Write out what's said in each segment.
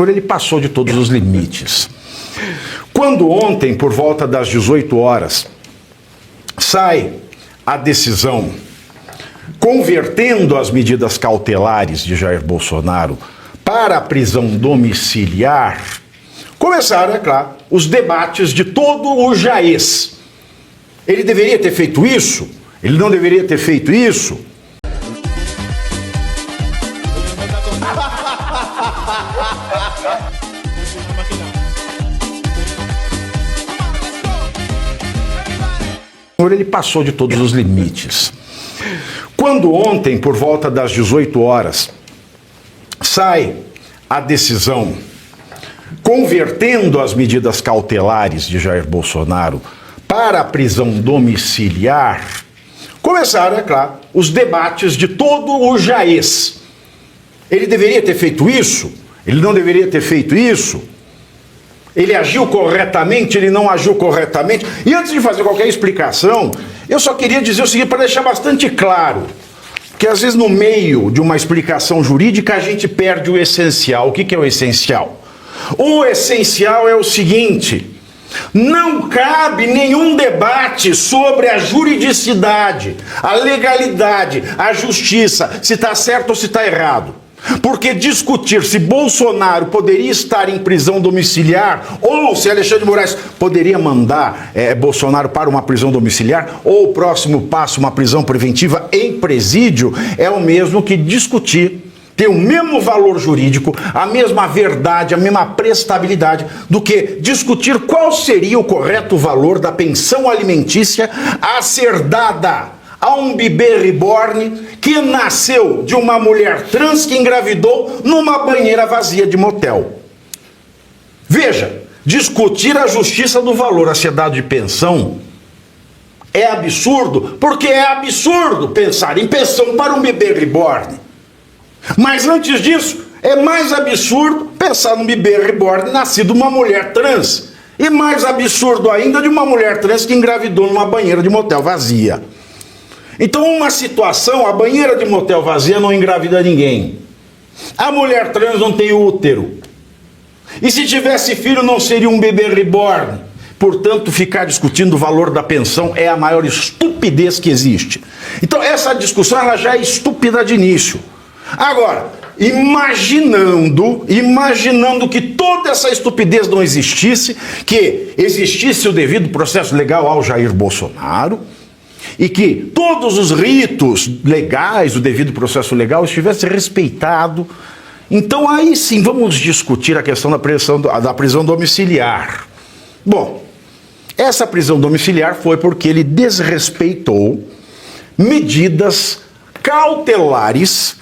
Ele passou de todos os limites. Quando ontem, por volta das 18 horas, sai a decisão convertendo as medidas cautelares de Jair Bolsonaro para a prisão domiciliar, começaram, é claro, os debates de todo o jaez. Ele deveria ter feito isso? Ele não deveria ter feito isso? Ele passou de todos os limites. Quando ontem, por volta das 18 horas, sai a decisão convertendo as medidas cautelares de Jair Bolsonaro para a prisão domiciliar, começaram, é claro, os debates de todo o jaez. Ele deveria ter feito isso? Ele não deveria ter feito isso? Ele agiu corretamente? Ele não agiu corretamente? E antes de fazer qualquer explicação, eu só queria dizer o seguinte, para deixar bastante claro, que às vezes no meio de uma explicação jurídica a gente perde o essencial. O que é o essencial? O essencial é o seguinte: não cabe nenhum debate sobre a juridicidade, a legalidade, a justiça, se está certo ou se está errado. Porque discutir se Bolsonaro poderia estar em prisão domiciliar ou se Alexandre de Moraes poderia mandar Bolsonaro para uma prisão domiciliar ou o próximo passo, uma prisão preventiva em presídio, é o mesmo que discutir, tem o mesmo valor jurídico, a mesma verdade, a mesma prestabilidade do que discutir qual seria o correto valor da pensão alimentícia a ser dada a um bebê reborn que nasceu de uma mulher trans que engravidou numa banheira vazia de motel. Veja, discutir a justiça do valor a ser dado de pensão é absurdo, porque é absurdo pensar em pensão para um bebê reborn. Mas antes disso, é mais absurdo pensar num bebê reborn nascido de uma mulher trans. E mais absurdo ainda de uma mulher trans que engravidou numa banheira de motel vazia. Então, uma situação, a banheira de motel vazia não engravida ninguém. A mulher trans não tem útero. E se tivesse filho, não seria um bebê reborn. Portanto, ficar discutindo o valor da pensão é a maior estupidez que existe. Então, essa discussão ela já é estúpida de início. Agora, imaginando que toda essa estupidez não existisse, que existisse o devido processo legal ao Jair Bolsonaro, e que todos os ritos legais, o devido processo legal, estivesse respeitado, então aí sim vamos discutir a questão da prisão domiciliar. Bom, essa prisão domiciliar foi porque ele desrespeitou medidas cautelares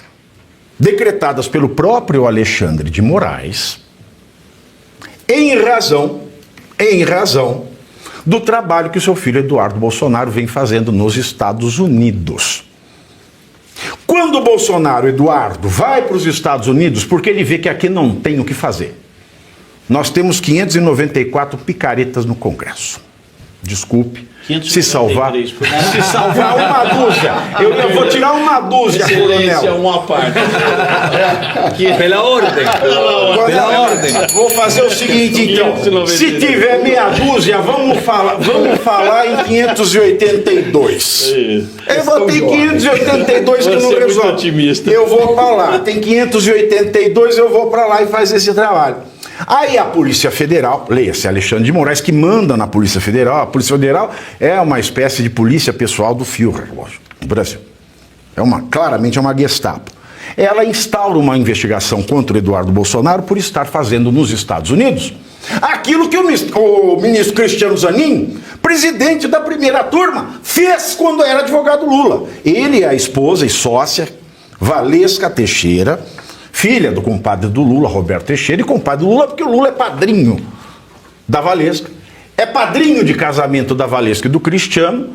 decretadas pelo próprio Alexandre de Moraes em razão do trabalho que o seu filho Eduardo Bolsonaro vem fazendo nos Estados Unidos. Quando o Bolsonaro, Eduardo, vai para os Estados Unidos, porque ele vê que aqui não tem o que fazer. Nós temos 594 picaretas no Congresso. Desculpe, se salvar uma dúzia. Eu vou tirar uma dúzia, coronel. É uma parte. Pela ordem. Pela ordem. Vou fazer o seguinte, então. Se tiver meia dúzia, vamos falar em 582. Eu botei 582 que não resolve. Eu vou para lá. Tem 582, eu vou para lá e faz esse trabalho. Aí a Polícia Federal, leia-se Alexandre de Moraes, que manda na Polícia Federal. A Polícia Federal é uma espécie de polícia pessoal do Führer, lógico, no Brasil. Claramente é uma Gestapo. Ela instaura uma investigação contra o Eduardo Bolsonaro por estar fazendo nos Estados Unidos aquilo que o ministro Cristiano Zanin, presidente da primeira turma, fez quando era advogado Lula. Ele e a esposa e sócia, Valesca Teixeira, filha do compadre do Lula, Roberto Teixeira, e compadre do Lula, porque o Lula é padrinho da Valesca, é padrinho de casamento da Valesca e do Cristiano.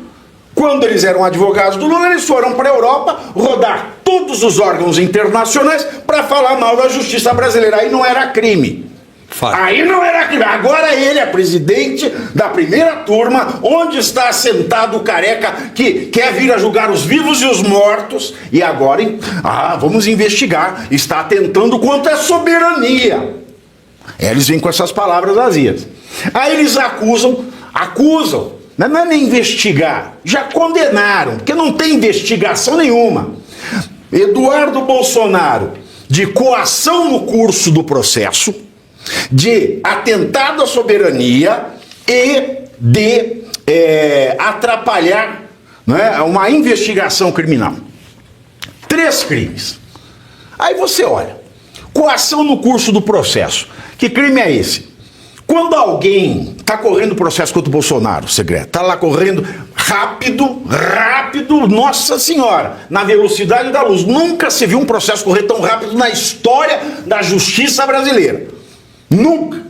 Quando eles eram advogados do Lula, eles foram para a Europa rodar todos os órgãos internacionais para falar mal da justiça brasileira. Aí não era crime. Aí não era crime. Agora ele é presidente da primeira turma, onde está sentado o careca que quer vir a julgar os vivos e os mortos. E agora, vamos investigar. Está atentando contra a soberania. Eles vêm com essas palavras vazias. Aí eles acusam, não é nem investigar, já condenaram, porque não tem investigação nenhuma. Eduardo Bolsonaro, de coação no curso do processo, de atentado à soberania e de atrapalhar, né, uma investigação criminal. 3 crimes. Aí você olha, coação no curso do processo. Que crime é esse? Quando alguém está correndo processo contra o Bolsonaro, segredo, está lá correndo rápido, nossa senhora, na velocidade da luz. Nunca se viu um processo correr tão rápido na história da justiça brasileira. Nunca.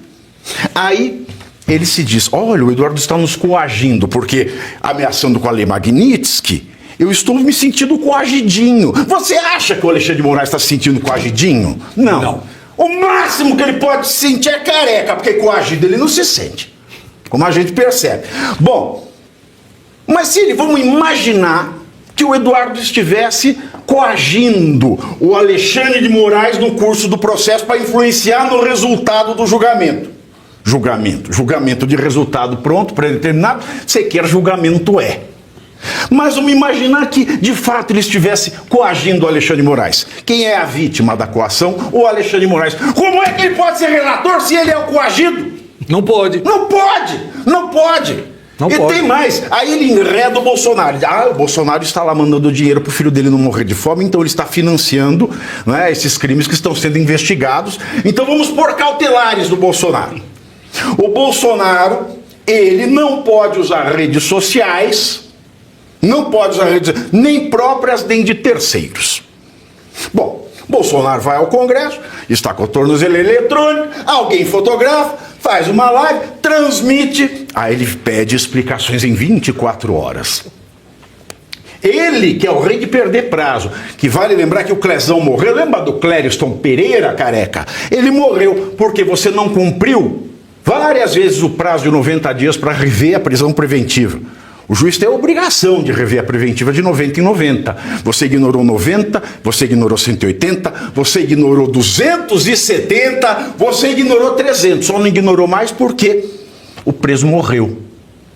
Aí ele se diz, olha, o Eduardo está nos coagindo, porque ameaçando com a Lei Magnitsky, eu estou me sentindo coagidinho. Você acha que o Alexandre de Moraes está se sentindo coagidinho? Não. O máximo que ele pode se sentir é careca, porque coagido ele não se sente, como a gente percebe. Bom, mas se vamos imaginar que o Eduardo estivesse coagindo o Alexandre de Moraes no curso do processo para influenciar no resultado do julgamento. Julgamento de resultado pronto, predeterminado, sequer julgamento é. Mas vamos imaginar que, de fato, ele estivesse coagindo o Alexandre de Moraes. Quem é a vítima da coação? O Alexandre de Moraes. Como é que ele pode ser relator se ele é o coagido? Não pode. Não pode. Tem mais. Aí ele enreda o Bolsonaro. O Bolsonaro está lá mandando dinheiro para o filho dele não morrer de fome, então ele está financiando, né, esses crimes que estão sendo investigados. Então vamos pôr cautelares do Bolsonaro. O Bolsonaro, ele não pode usar redes sociais, nem próprias, nem de terceiros. Bom, Bolsonaro vai ao Congresso, está com o tornozeleiro eletrônico, alguém fotografa, faz uma live, transmite, aí ele pede explicações em 24 horas. Ele, que é o rei de perder prazo, que vale lembrar que o Clezão morreu, lembra do Clériston Pereira, careca? Ele morreu porque você não cumpriu várias vezes o prazo de 90 dias para rever a prisão preventiva. O juiz tem a obrigação de rever a preventiva de 90 em 90. Você ignorou 90, você ignorou 180, você ignorou 270, você ignorou 300. Só não ignorou mais porque o preso morreu,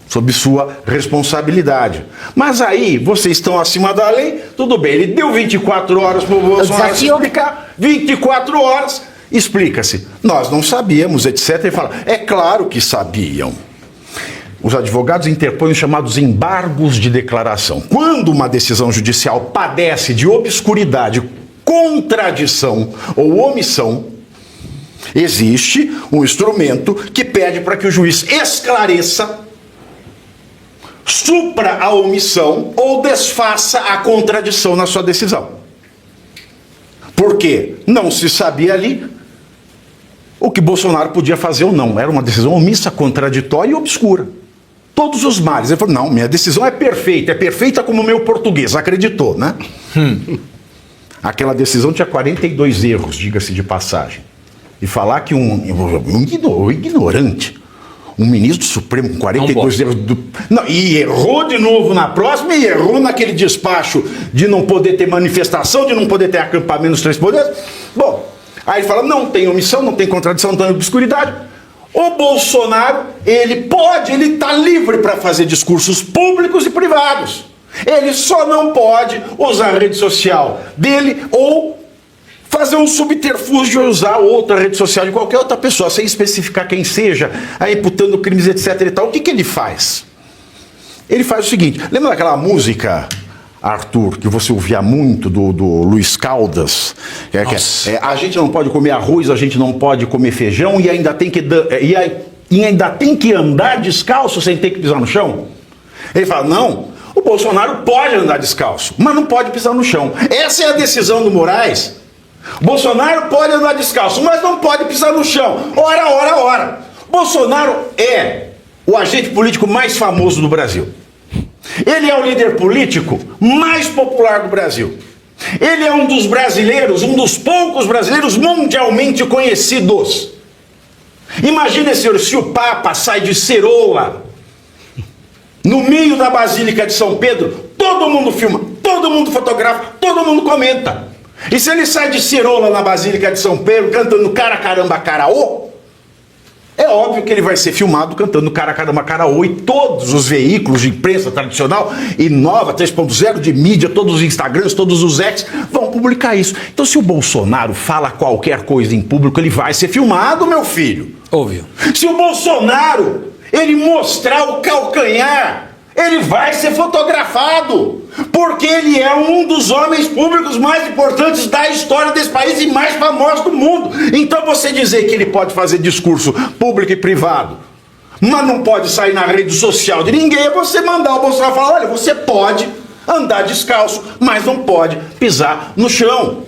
sob sua responsabilidade. Mas aí, vocês estão acima da lei, tudo bem. Ele deu 24 horas para o Bolsonaro explicar. 24 horas, explica-se. Nós não sabíamos, etc. Ele fala, é claro que sabiam. Os advogados interpõem os chamados embargos de declaração. Quando uma decisão judicial padece de obscuridade, contradição ou omissão, existe um instrumento que pede para que o juiz esclareça, supra a omissão ou desfaça a contradição na sua decisão. Porque não se sabia ali o que Bolsonaro podia fazer ou não. Era uma decisão omissa, contraditória e obscura. Todos os males. Ele falou, não, minha decisão é perfeita como o meu português, acreditou, né? Aquela decisão tinha 42 erros, diga-se de passagem. E falar que um ignorante, um ministro do Supremo com 42 erros... e errou de novo na próxima e errou naquele despacho de não poder ter manifestação, de não poder ter acampamento nos 3 poderes. Bom, aí ele fala, não tem omissão, não tem contradição, não tem obscuridade. O Bolsonaro, ele está livre para fazer discursos públicos e privados. Ele só não pode usar a rede social dele ou fazer um subterfúgio de usar outra rede social de qualquer outra pessoa, sem especificar quem seja, aí imputando crimes, etc. e tal. O que ele faz? Ele faz o seguinte, lembra daquela música, Arthur, que você ouvia muito do Luiz Caldas? A gente não pode comer arroz, a gente não pode comer feijão e ainda tem que andar descalço sem ter que pisar no chão? Ele fala, não, o Bolsonaro pode andar descalço, mas não pode pisar no chão. Essa é a decisão do Moraes. Bolsonaro pode andar descalço, mas não pode pisar no chão. Ora. Bolsonaro é o agente político mais famoso do Brasil. Ele é o líder político mais popular do Brasil. Ele é um dos brasileiros, um dos poucos brasileiros mundialmente conhecidos. Imagine, senhor, se o Papa sai de ceroula no meio da Basílica de São Pedro, todo mundo filma, todo mundo fotografa, todo mundo comenta. E se ele sai de ceroula na Basílica de São Pedro, cantando cara, caramba, caraô, É óbvio que ele vai ser filmado cantando Cara Caramba Caraô e todos os veículos de imprensa tradicional e nova, 3.0 de mídia, todos os Instagrams, todos os X vão publicar isso. Então se o Bolsonaro fala qualquer coisa em público, ele vai ser filmado, meu filho. Óbvio. Se o Bolsonaro, ele mostrar o calcanhar, ele vai ser fotografado, porque ele é um dos homens públicos mais importantes da história desse país e mais famosos do mundo. Então você dizer que ele pode fazer discurso público e privado, mas não pode sair na rede social de ninguém, é você mandar o Bolsonaro falar, olha, você pode andar descalço, mas não pode pisar no chão.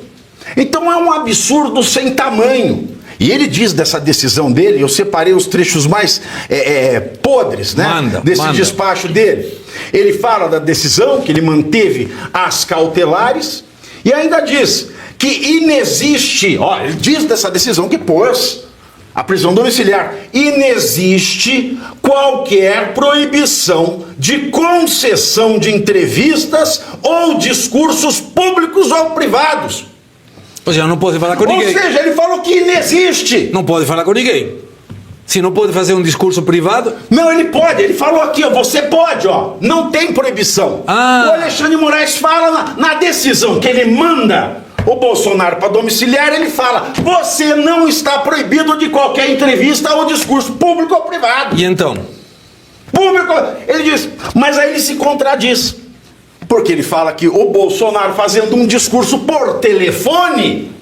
Então é um absurdo sem tamanho. E ele diz dessa decisão dele, eu separei os trechos mais podres, né? Desse despacho dele. Ele fala da decisão, que ele manteve as cautelares, e ainda diz que inexiste, ó, ele diz dessa decisão que pôs a prisão domiciliar, inexiste qualquer proibição de concessão de entrevistas ou discursos públicos ou privados. Ou seja, não pode falar com ninguém. Ou seja, ele falou que inexiste. Não pode falar com ninguém. Se não pode fazer um discurso privado... Não, ele pode. Ele falou aqui, ó, você pode, ó. Não tem proibição. O Alexandre de Moraes fala na decisão que ele manda o Bolsonaro para domiciliar, ele fala, você não está proibido de qualquer entrevista ou discurso público ou privado. E então? Público, ele diz, mas aí ele se contradiz. Porque ele fala que o Bolsonaro fazendo um discurso por telefone,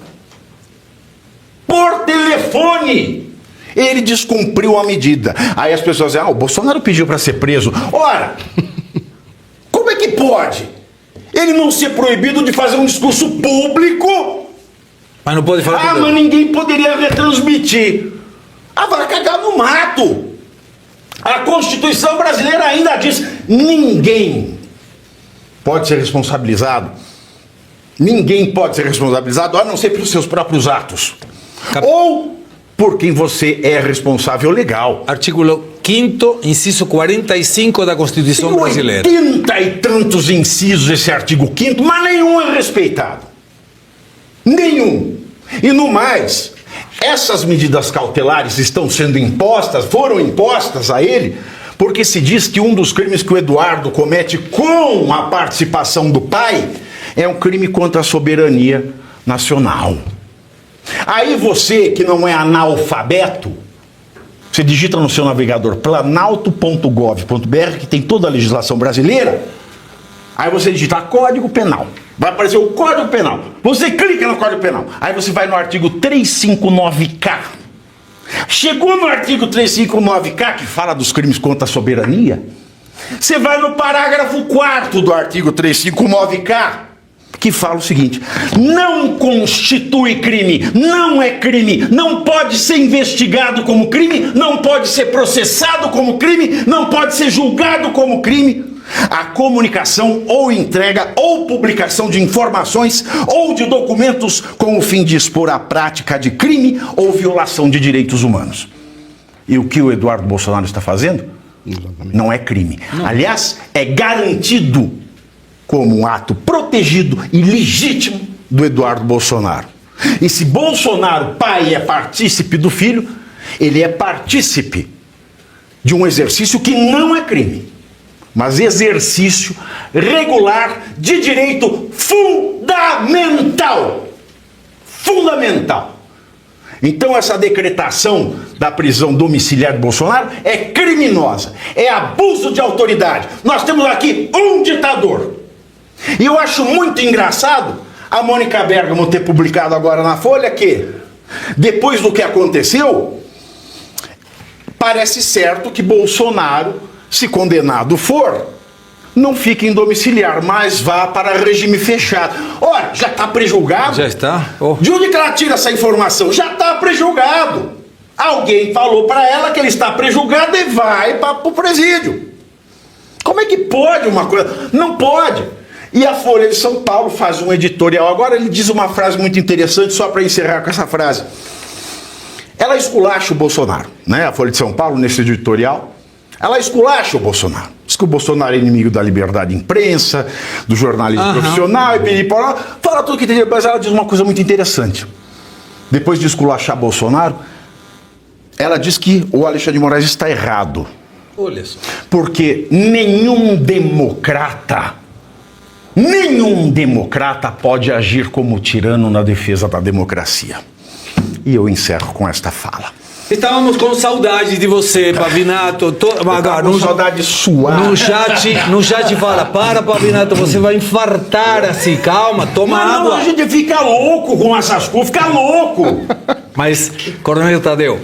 ele descumpriu a medida. Aí as pessoas dizem, o Bolsonaro pediu para ser preso. Ora, como é que pode ele não ser proibido de fazer um discurso público? Mas não pode falar mas ninguém poderia retransmitir. Vai cagar no mato. A Constituição brasileira ainda diz, ninguém pode ser responsabilizado. Ninguém pode ser responsabilizado, a não ser pelos seus próprios atos. Ou por quem você é responsável legal. Artigo 5º, inciso 45 da Constituição brasileira. Tem 80 e tantos incisos esse artigo 5º, mas nenhum é respeitado. Nenhum. E no mais, essas medidas cautelares estão sendo impostas, foram impostas a ele, porque se diz que um dos crimes que o Eduardo comete com a participação do pai é um crime contra a soberania nacional. Aí você, que não é analfabeto, você digita no seu navegador planalto.gov.br, que tem toda a legislação brasileira, aí você digita Código Penal. Vai aparecer o Código Penal. Você clica no Código Penal. Aí você vai no artigo 359K. Chegou no artigo 359K, que fala dos crimes contra a soberania, você vai no parágrafo 4º do artigo 359K, que fala o seguinte, não constitui crime, não é crime, não pode ser investigado como crime, não pode ser processado como crime, não pode ser julgado como crime, a comunicação ou entrega ou publicação de informações ou de documentos com o fim de expor a prática de crime ou violação de direitos humanos. E o que o Eduardo Bolsonaro está fazendo? Não é crime. Não. Aliás, é garantido como um ato protegido e legítimo do Eduardo Bolsonaro. E se Bolsonaro, pai, é partícipe do filho, ele é partícipe de um exercício que não é crime, mas exercício regular de direito fundamental. Fundamental. Então essa decretação da prisão domiciliar de Bolsonaro é criminosa, é abuso de autoridade. Nós temos aqui um ditador. E eu acho muito engraçado a Mônica Bergamo ter publicado agora na Folha que, depois do que aconteceu, parece certo que Bolsonaro, se condenado for, não fique em domiciliar, mas vá para regime fechado. Ora, já está prejulgado? Já está? Oh. De onde que ela tira essa informação? Já está prejulgado. Alguém falou para ela que ele está prejulgado e vai para o presídio. Como é que pode uma coisa? Não pode. E a Folha de São Paulo faz um editorial. Agora ele diz uma frase muito interessante, só para encerrar com essa frase. Ela esculacha o Bolsonaro, né? A Folha de São Paulo, nesse editorial, ela esculacha o Bolsonaro. Diz que o Bolsonaro é inimigo da liberdade de imprensa, do jornalismo profissional, e piriporó. Fala tudo que tem, mas ela diz uma coisa muito interessante. Depois de esculachar Bolsonaro, Ela diz que o Alexandre de Moraes está errado, Olha só. porque nenhum democrata pode agir como tirano na defesa da democracia. E eu encerro com esta fala. Estávamos com saudade de você, Pavinato. Com saudade sua. No chat fala, Pavinato, você vai infartar assim, calma, toma Mas água. não, a gente fica louco com essas coisas, fica louco. Mas, Coronel Tadeu,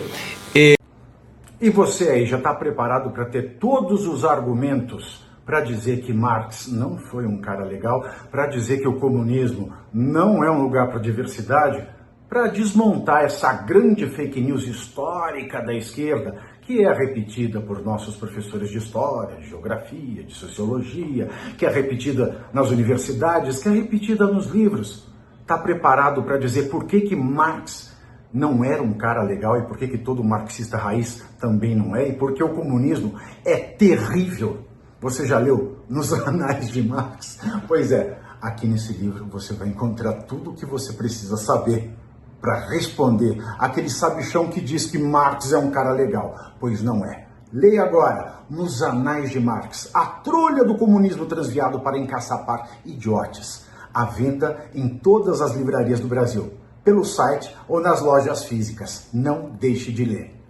E você aí já está preparado para ter todos os argumentos para dizer que Marx não foi um cara legal, para dizer que o comunismo não é um lugar para diversidade, para desmontar essa grande fake news histórica da esquerda, que é repetida por nossos professores de história, de geografia, de sociologia, que é repetida nas universidades, que é repetida nos livros. Está preparado para dizer por que Marx não era um cara legal e por que todo marxista raiz também não é, e porque o comunismo é terrível. Você já leu nos Anais de Marx? Pois é, aqui nesse livro você vai encontrar tudo o que você precisa saber para responder aquele sabichão que diz que Marx é um cara legal, pois não é. Leia agora, nos Anais de Marx, a trolha do comunismo transviado para encaçapar idiotes. À venda em todas as livrarias do Brasil, pelo site ou nas lojas físicas. Não deixe de ler.